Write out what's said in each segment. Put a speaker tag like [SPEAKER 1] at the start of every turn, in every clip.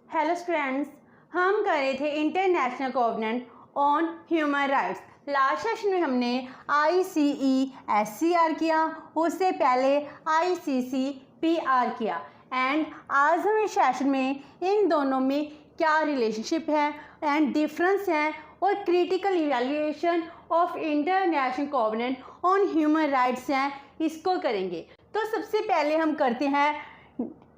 [SPEAKER 1] Hello students, हम कर रहे थे international covenant on human rights. Last session में हमने ICESCR किया, उससे पहले ICCPR किया एंड आज हम इस सेशन में इन दोनों में क्या रिलेशनशिप है एंड डिफरेंस है और critical evaluation of international covenant on human rights हैं, इसको करेंगे। तो सबसे पहले हम करते हैं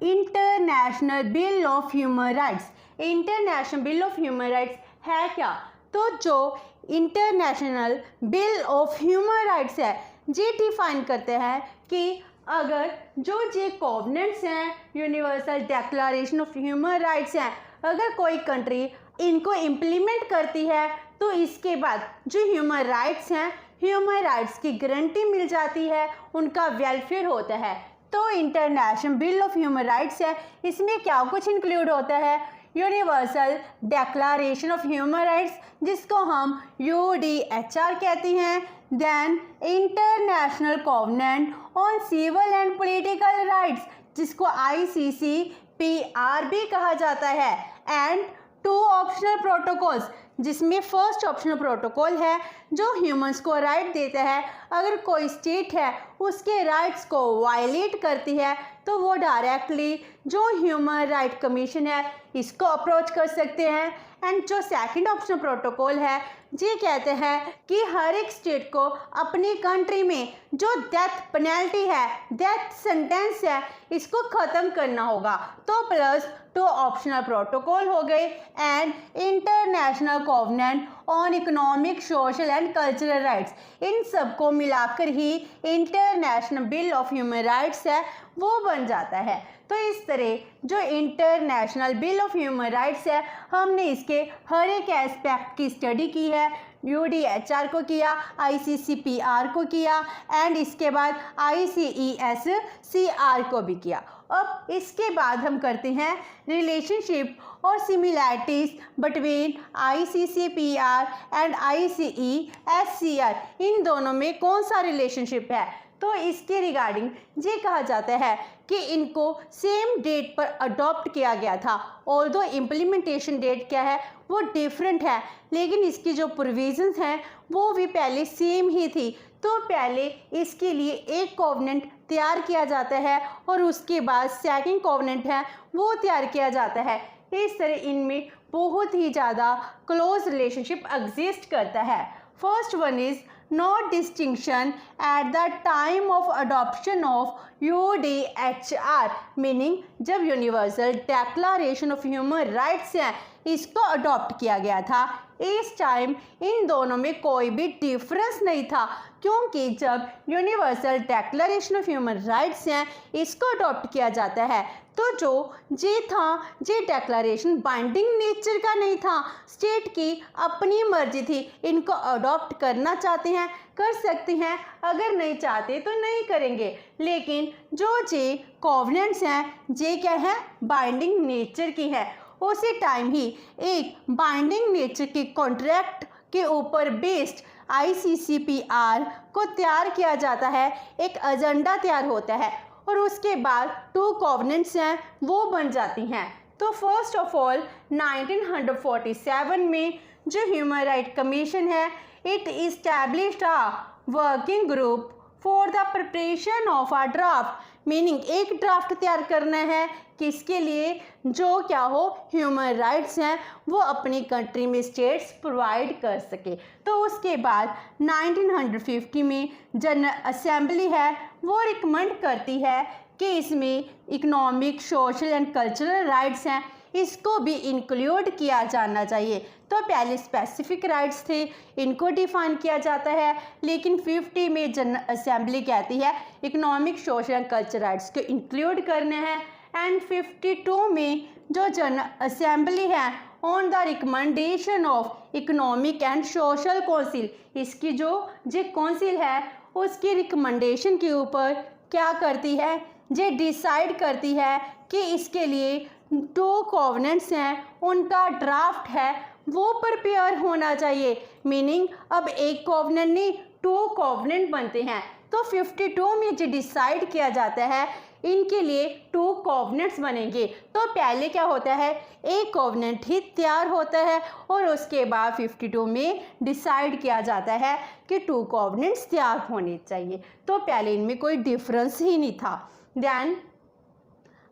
[SPEAKER 1] international bill of human rights. International bill of human rights है क्या? तो जो international bill of human rights है ये डिफाइन करते हैं कि अगर जो ये कोवेनेंट्स हैं, universal declaration of human rights हैं, अगर कोई कंट्री इनको इम्प्लीमेंट करती है तो इसके बाद जो ह्यूमन राइट्स हैं, ह्यूमन राइट्स की गारंटी मिल जाती है, उनका वेलफेयर होता है। तो international bill of human rights है, इसमें क्या कुछ इंक्लूड होता है? Universal declaration of human rights जिसको हम UDHR कहते हैं, then international covenant on civil and political rights जिसको ICCPR भी कहा जाता है, एंड 2 ऑप्शनल प्रोटोकॉल्स जिसमें फर्स्ट ऑप्शनल प्रोटोकॉल है जो ह्यूमंस को राइट देता है अगर कोई स्टेट है उसके राइट्स को वायलेट करती है तो वो डायरेक्टली जो ह्यूमन राइट कमीशन है इसको अप्रोच कर सकते हैं। एंड जो सेकंड ऑप्शनल प्रोटोकॉल है ये कहते हैं कि हर एक स्टेट को अपनी कंट्री में जो डेथ पेनल्टी है, डेथ सेंटेंस है, इसको ख़त्म करना होगा। तो प्लस 2 ऑप्शनल प्रोटोकॉल हो गए and international covenant on economic, social and cultural rights, इन सबको मिलाकर ही international bill of human rights है वो बन जाता है। तो इस तरह जो international bill of human rights है हमने इसके हर एक एस्पेक्ट की स्टडी की है, UDHR को किया, ICCPR को किया एंड इसके बाद ICESCR को भी किया। अब इसके बाद हम करते हैं रिलेशनशिप और similarities between ICCPR and ICESCR, इन दोनों में कौन सा रिलेशनशिप है? तो इसके रिगार्डिंग ये कहा जाता है कि इनको सेम डेट पर अडॉप्ट किया गया था, ऑल्दो इम्प्लीमेंटेशन डेट क्या है वो डिफरेंट है, लेकिन इसकी जो प्रोविजंस हैं वो भी पहले सेम ही थी। तो पहले इसके लिए एक कोवेनेंट तैयार किया जाता है और उसके बाद सेकंड कोवेनेंट है वो तैयार किया जाता है। इस तरह इनमें बहुत ही ज़्यादा क्लोज रिलेशनशिप एग्जिस्ट करता है। First one is no distinction at the time of adoption of UDHR, meaning जब universal declaration of human rights हैं इसको अडॉप्ट किया गया था, इस टाइम इन दोनों में कोई भी डिफरेंस नहीं था, क्योंकि जब universal declaration of human rights हैं इसको अडॉप्ट किया जाता है तो जो ये था ये डिक्लेरेशन बाइंडिंग नेचर का नहीं था, स्टेट की अपनी मर्जी थी, इनको अडॉप्ट करना चाहते हैं कर सकते हैं, अगर नहीं चाहते तो नहीं करेंगे। लेकिन जो ये कोवेनेंट्स हैं ये क्या है, बाइंडिंग नेचर की है। उसी टाइम ही एक बाइंडिंग नेचर के कॉन्ट्रैक्ट के ऊपर बेस्ड ICCPR को तैयार किया जाता है, एक एजेंडा तैयार होता है और उसके बाद 2 कोवेनेंट्स हैं वो बन जाती हैं। तो फर्स्ट ऑफ ऑल 1947 में जो ह्यूमन राइट कमीशन है it established a working group for the preparation of a draft, meaning एक ड्राफ्ट तैयार करना है किसके लिए, जो क्या हो ह्यूमन राइट्स हैं वो अपनी कंट्री में स्टेट्स प्रोवाइड कर सके। तो उसके बाद 1950 में जनरल असेंबली है वो रिकमेंड करती है कि इसमें economic, social and cultural rights हैं इसको भी इंक्लूड किया जाना चाहिए। तो पहले स्पेसिफिक राइट्स थे इनको डिफाइन किया जाता है, लेकिन 50 में जनरल असेंबली कहती है economic, social and cultural rights को इंक्लूड करने हैं एंड 52 में जो जनरल असेंबली है on the recommendation of economic and social council, इसकी जो काउंसिल है उसकी रिकमेंडेशन के ऊपर क्या करती है, ये डिसाइड करती है कि इसके लिए 2 कोवेनेंट्स हैं उनका ड्राफ्ट है वो प्रिपेयर होना चाहिए, मीनिंग अब एक कोवेनेंट नहीं 2 कोवेनेंट बनते हैं। तो 52 में जो डिसाइड किया जाता है इनके लिए 2 कोवेनेंट्स बनेंगे। तो पहले क्या होता है, एक कोवेनेंट ही तैयार होता है और उसके बाद 52 में डिसाइड किया जाता है कि 2 कोवेनेंट्स तैयार होने चाहिए। तो पहले इनमें कोई डिफरेंस ही नहीं था। Then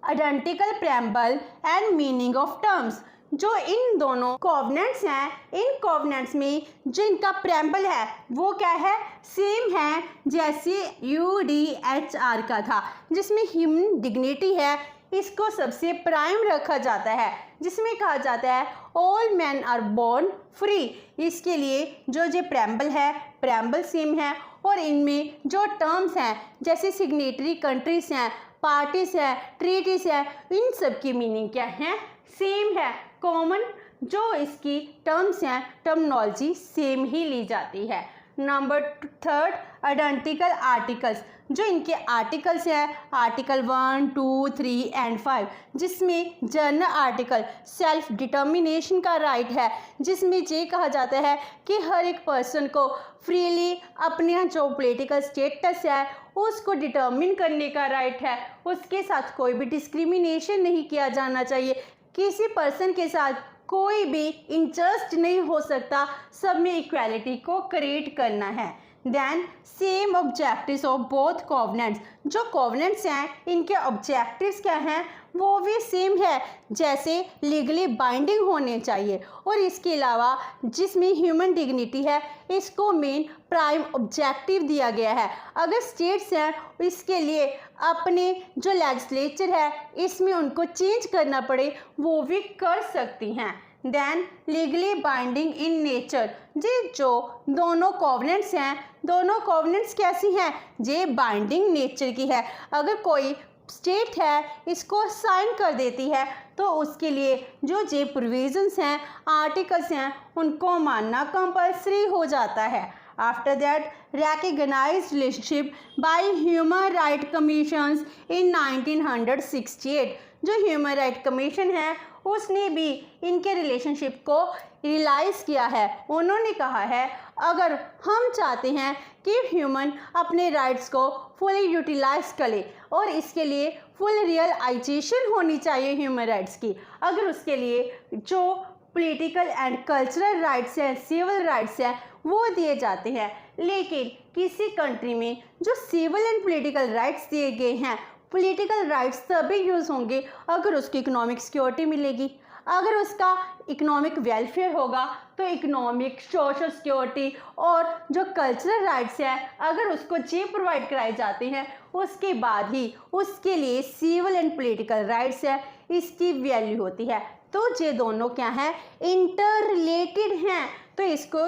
[SPEAKER 1] identical preamble and meaning of terms, जो इन दोनों कोवेनेंट्स हैं, इन कोवेनेंट्स में जो इनका प्रेम्बल है वो क्या है, सेम है जैसे UDHR का था, जिसमें ह्यूमन डिग्निटी है इसको सबसे प्राइम रखा जाता है, जिसमें कहा जाता है all man are born free. इसके लिए जो प्रेम्बल है, प्रेम्बल सेम है और इनमें जो टर्म्स हैं जैसे सिग्नेटरी कंट्रीज हैं, पार्टीज हैं, ट्रीटीज हैं, इन सब की मीनिंग क्या है, सेम है। कॉमन जो इसकी टर्म्स हैं, टर्मिनोलॉजी सेम ही ली जाती है। नंबर 3 आइडेंटिकल आर्टिकल्स, जो इनके आर्टिकल्स हैं आर्टिकल 1, 2, 3 एंड 5, जिसमें जनरल आर्टिकल सेल्फ डिटर्मिनेशन का राइट है, जिसमें ये कहा जाता है कि हर एक पर्सन को फ्रीली अपने जो पॉलिटिकल स्टेटस है उसको डिटर्मिन करने का राइट है, उसके साथ कोई भी डिस्क्रिमिनेशन नहीं किया जाना चाहिए, किसी पर्सन के साथ कोई भी इंटरेस्ट नहीं हो सकता, सब में इक्वालिटी को क्रिएट करना है। Then same objectives of both covenants, जो कोवेनेंट्स हैं इनके ऑब्जेक्टिव्स क्या हैं वो भी सेम है, जैसे लीगली बाइंडिंग होने चाहिए और इसके अलावा जिसमें ह्यूमन डिग्निटी है इसको मेन प्राइम ऑब्जेक्टिव दिया गया है। अगर स्टेट्स हैं इसके लिए अपने जो लेजिस्लेचर है इसमें उनको चेंज करना पड़े वो भी कर सकती हैं। Then legally binding in nature, जी जो दोनों कोवेनेंट्स हैं, दोनों कोवेनेंट्स कैसी हैं, ये बाइंडिंग नेचर की है। अगर कोई स्टेट है इसको साइन कर देती है तो उसके लिए जो ये प्रोविजंस हैं, आर्टिकल्स हैं, उनको मानना कंपल्सरी हो जाता है। After that recognized relationship by Human Rights Commissions in 1968, जो ह्यूमन राइट कमीशन है उसने भी इनके रिलेशनशिप को रियलाइज़ किया है। उन्होंने कहा है अगर हम चाहते हैं कि ह्यूमन अपने राइट्स को फुली यूटिलाइज करे और इसके लिए फुल रियलाइजेशन होनी चाहिए ह्यूमन राइट्स की, अगर उसके लिए जो पॉलिटिकल एंड कल्चरल राइट्स हैं, सिविल राइट्स हैं वो दिए जाते हैं, लेकिन किसी कंट्री में जो सिविल एंड पॉलिटिकल राइट्स दिए गए हैं, पॉलिटिकल राइट्स तभी यूज़ होंगे अगर उसकी इकोनॉमिक सिक्योरिटी मिलेगी, अगर उसका इकोनॉमिक वेलफेयर होगा तो इकोनॉमिक सोशल सिक्योरिटी और जो कल्चरल राइट्स हैं अगर उसको ये प्रोवाइड कराए जाते हैं उसके बाद ही उसके लिए सिविल एंड पॉलिटिकल राइट्स है इसकी वैल्यू होती है। तो ये दोनों क्या हैं, इंटर रिलेटेड हैं। तो इसको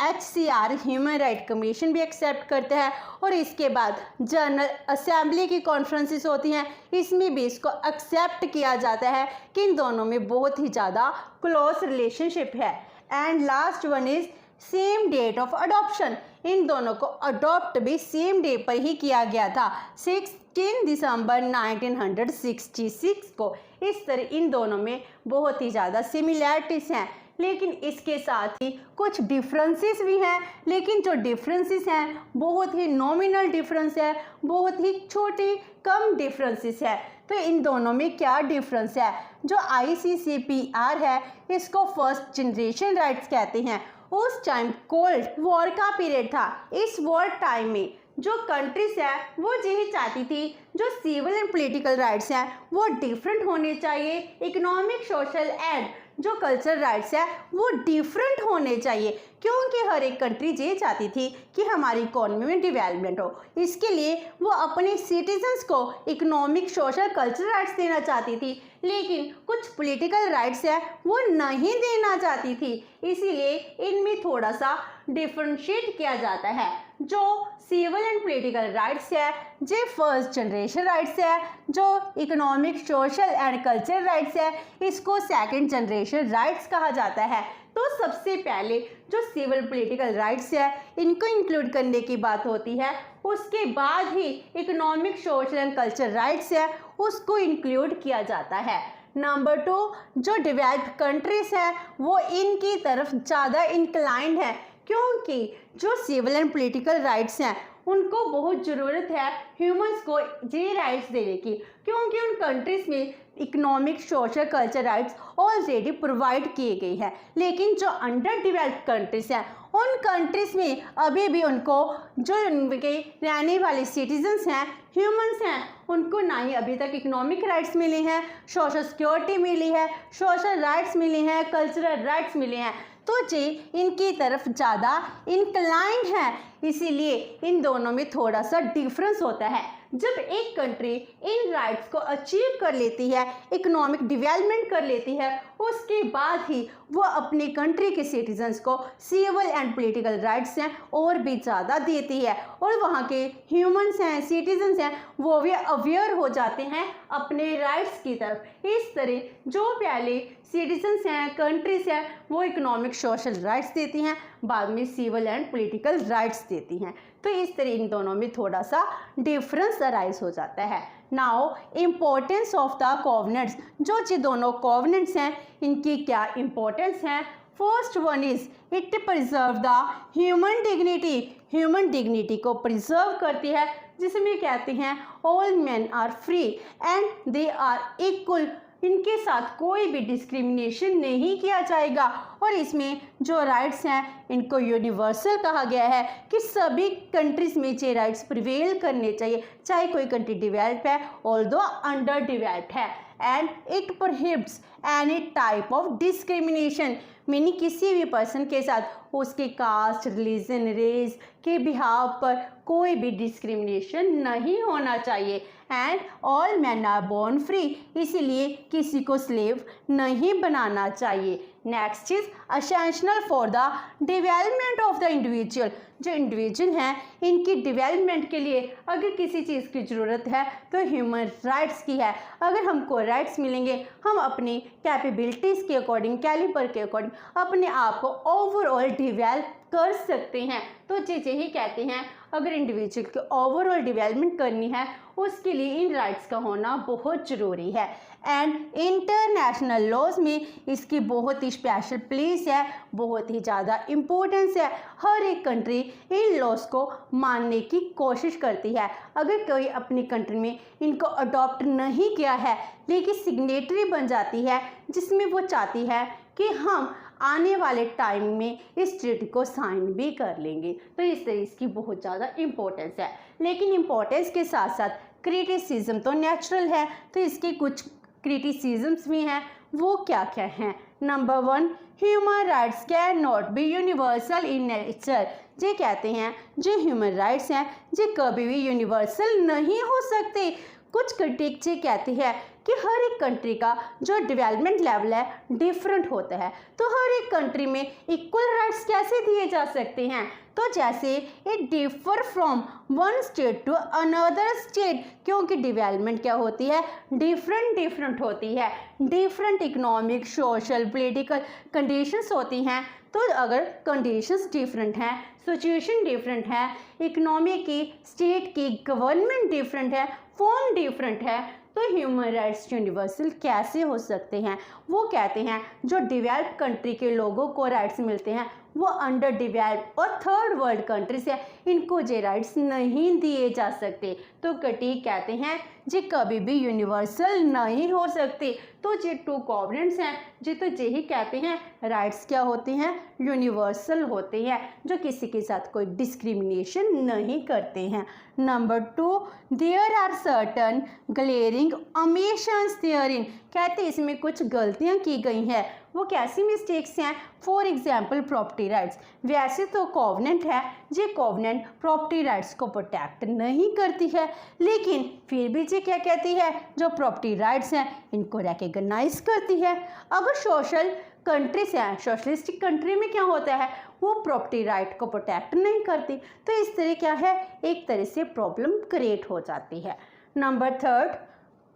[SPEAKER 1] HCR ह्यूमन राइट कमीशन भी एक्सेप्ट करता है और इसके बाद जनरल असेंबली की कॉन्फ्रेंसेस होती हैं, इसमें भी इसको एक्सेप्ट किया जाता है कि इन दोनों में बहुत ही ज़्यादा क्लोज रिलेशनशिप है। And last one is same date of adoption, इन दोनों को अडॉप्ट भी सेम डे पर ही किया गया था, 16 दिसंबर 1966 को। इस तरह इन दोनों में बहुत ही ज़्यादा सिमिलैरिटीज़ हैं, लेकिन इसके साथ ही कुछ डिफरेंसेस भी हैं, लेकिन जो डिफरेंसेस हैं बहुत ही नॉमिनल डिफरेंस है, बहुत ही छोटी कम डिफरेंसेस है। तो इन दोनों में क्या डिफरेंस है, जो ICCPR है इसको फर्स्ट जनरेशन राइट्स कहते हैं। उस टाइम कोल्ड वॉर का पीरियड था, इस वॉर टाइम में जो कंट्रीज है वो यही चाहती थी जो सिविल एंड पॉलिटिकल राइट्स हैं वो डिफरेंट होने चाहिए, इकोनॉमिक सोशल एंड जो कल्चरल राइट्स है वो डिफरेंट होने चाहिए, क्योंकि हर एक कंट्री ये चाहती थी कि हमारी इकोनॉमी में डेवलपमेंट हो। इसके लिए वो अपने सिटीजन्स को इकोनॉमिक सोशल कल्चरल राइट्स देना चाहती थी, लेकिन कुछ पॉलिटिकल राइट्स है वो नहीं देना चाहती थी, इसीलिए इनमें थोड़ा सा डिफरेंशिएट किया जाता है। जो सिविल एंड पॉलिटिकल राइट्स है जे फर्स्ट जनरेशन राइट्स है, जो economic social and cultural rights है इसको सेकंड जनरेशन राइट्स कहा जाता है। तो सबसे पहले जो सिविल पॉलिटिकल राइट्स है इनको इंक्लूड करने की बात होती है, उसके बाद ही economic social and cultural rights है उसको इंक्लूड किया जाता है। नंबर 2, जो डेवलप्ड कंट्रीज हैं वो इनकी तरफ ज़्यादा इंक्लाइंड है, क्योंकि जो सिविल एंड पॉलिटिकल राइट्स हैं उनको बहुत ज़रूरत है ह्यूमंस को ये राइट्स देने की, क्योंकि उन कंट्रीज़ में economic, social, culture rights already provide किए गए हैं। लेकिन जो अंडर डेवलप्ड कंट्रीज़ हैं उन कंट्रीज़ में अभी भी उनको जो उनके रहने वाले सिटीजन्स हैं, ह्यूमंस हैं, उनको ना ही अभी तक इकोनॉमिक राइट्स मिले हैं, सोशल सिक्योरिटी मिली है, सोशल राइट्स मिले हैं, कल्चरल राइट्स मिले हैं। तो जे इनकी तरफ ज़्यादा इंक्लाइंड है, इसीलिए इन दोनों में थोड़ा सा डिफरेंस होता है। जब एक कंट्री इन राइट्स को अचीव कर लेती है, इकोनॉमिक डेवलपमेंट कर लेती है, उसके बाद ही वो अपनी कंट्री के सिटीजन्स को सिविल एंड पॉलिटिकल राइट्स हैं और भी ज़्यादा देती है, और वहाँ के ह्यूमंस हैं, सिटीजन्स हैं, वो भी अवेयर हो जाते हैं अपने राइट्स की तरफ। इस तरह जो पहले सिटीजन्स हैं, कंट्रीज हैं, वो इकोनॉमिक, सोशल राइट्स देती हैं, बाद में सिविल एंड पॉलिटिकल राइट्स देती हैं। तो इस तरह इन दोनों में थोड़ा सा डिफरेंस अराइज हो जाता है। Now importance of the covenants, जो ये दोनों कोवेनेंट्स हैं इनकी क्या इम्पोर्टेंस है। First one is it preserve the human dignity, human dignity को प्रिजर्व करती है, जिसमें कहते हैं all man are free and they are equal, इनके साथ कोई भी डिस्क्रिमिनेशन नहीं किया जाएगा। और इसमें जो राइट्स हैं इनको यूनिवर्सल कहा गया है कि सभी कंट्रीज़ में ये राइट्स प्रिवेल करने चाहिए, चाहे कोई कंट्री डेवलप है ऑल्दो अंडर डेवलप्ड है। And it prohibits any type of discrimination, meaning किसी भी पर्सन के साथ उसके कास्ट, रिलीजन, रेस के बिहाव पर कोई भी डिस्क्रिमिनेशन नहीं होना चाहिए। And all man are born free, इसीलिए किसी को स्लेव नहीं बनाना चाहिए। Next is essential for the development of the individual, जो इंडिविजुअल हैं इनकी डेवलपमेंट के लिए अगर किसी चीज़ की ज़रूरत है तो ह्यूमन राइट्स की है। अगर हमको राइट्स मिलेंगे हम अपनी कैपेबिलिटीज़ के अकॉर्डिंग, कैलिबर के अकॉर्डिंग अपने आप को ओवरऑल डेवलप कर सकते हैं। तो यही कहते हैं अगर इंडिविजुअल की ओवरऑल डेवलपमेंट करनी है उसके लिए इन राइट्स का होना बहुत ज़रूरी है। एंड इंटरनेशनल लॉज में इसकी बहुत ही स्पेशल प्लेस है, बहुत ही ज़्यादा इम्पोर्टेंस है। हर एक कंट्री इन लॉज को मानने की कोशिश करती है। अगर कोई अपनी कंट्री में इनको अडॉप्ट नहीं किया है लेकिन सिग्नेटरी बन जाती है, जिसमें वो चाहती है कि हम आने वाले टाइम में इस ट्रीटी को साइन भी कर लेंगे, तो इस तरह इसकी बहुत ज़्यादा इम्पोर्टेंस है। लेकिन इम्पोर्टेंस के साथ साथ क्रिटिसिज्म तो नेचुरल है, तो इसके कुछ क्रिटिसिज्म्स भी हैं। वो क्या क्या हैं। Number 1, human rights can not be universal in nature, ये कहते हैं जो ह्यूमन राइट्स हैं ये कभी भी यूनिवर्सल नहीं हो सकते। कुछ क्रिटिक्स ये कहते हैं कि हर एक कंट्री का जो डेवलपमेंट लेवल है डिफरेंट होता है, तो हर एक कंट्री में इक्वल राइट्स कैसे दिए जा सकते हैं। तो जैसे it differ from one state to another state, क्योंकि डेवलपमेंट क्या होती है, डिफरेंट होती है, different economic, social, political conditions होती हैं। तो अगर कंडीशंस डिफरेंट हैं, सिचुएशन डिफरेंट है, इकोनॉमी की, स्टेट की, गवर्नमेंट डिफरेंट है, फॉर्म डिफरेंट है, तो ह्यूमन राइट्स यूनिवर्सल कैसे हो सकते हैं। वो कहते हैं जो डेवलप्ड कंट्री के लोगों को राइट्स मिलते हैं वो अंडर डेवलप्ड और थर्ड वर्ल्ड कंट्रीज है, इनको ये राइट्स नहीं दिए जा सकते। तो क्रिटिक कहते हैं ये कभी भी यूनिवर्सल नहीं हो सकते। तो ये 2 कोवेनेंट्स हैं जी, तो यही कहते हैं राइट्स क्या होते हैं, यूनिवर्सल होते हैं, जो किसी के साथ कोई डिस्क्रिमिनेशन नहीं करते हैं। Number 2, there are certain glaring omissions therein, कहते हैं इसमें कुछ गलतियां की गई हैं। वो कैसी मिस्टेक्स हैं। फॉर एग्जाम्पल प्रॉपर्टी राइट्स, वैसे तो कोवेनेंट है, ये कोवेनेंट प्रॉपर्टी राइट्स को प्रोटेक्ट नहीं करती है, लेकिन फिर भी ये क्या कहती है, जो प्रॉपर्टी राइट्स हैं इनको रिकॉग्नाइज करती है। अगर सोशल कंट्रीज हैं, सोशलिस्टिक कंट्री में क्या होता है, वो प्रॉपर्टी राइट को प्रोटेक्ट नहीं करती, तो इस तरह क्या है, एक तरह से प्रॉब्लम क्रिएट हो जाती है। Number 3,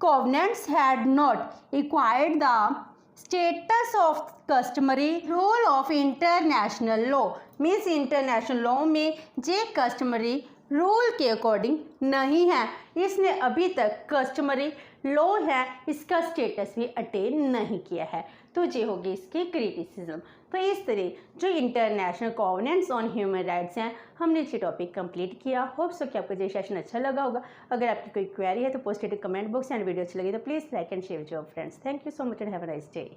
[SPEAKER 1] covenants had not acquired the status of customary rule of international law, means international law में जे कस्टमरी रूल के अकॉर्डिंग नहीं है, इसने अभी तक कस्टमरी लॉ है इसका स्टेटस भी अटेन नहीं किया है। तो ये होगी इसकी क्रिटिसिज्म। तो इस तरह जो इंटरनेशनल कॉवेनेंट्स ऑन ह्यूमन राइट्स हैं, हमने ये टॉपिक कंप्लीट किया। होप सो कि आपको ये सेशन अच्छा लगा होगा। अगर आपकी कोई क्वेरी है तो post it comment box and video अच्छी लगी तो please like and share with your friends. Thank you so much and have a nice day.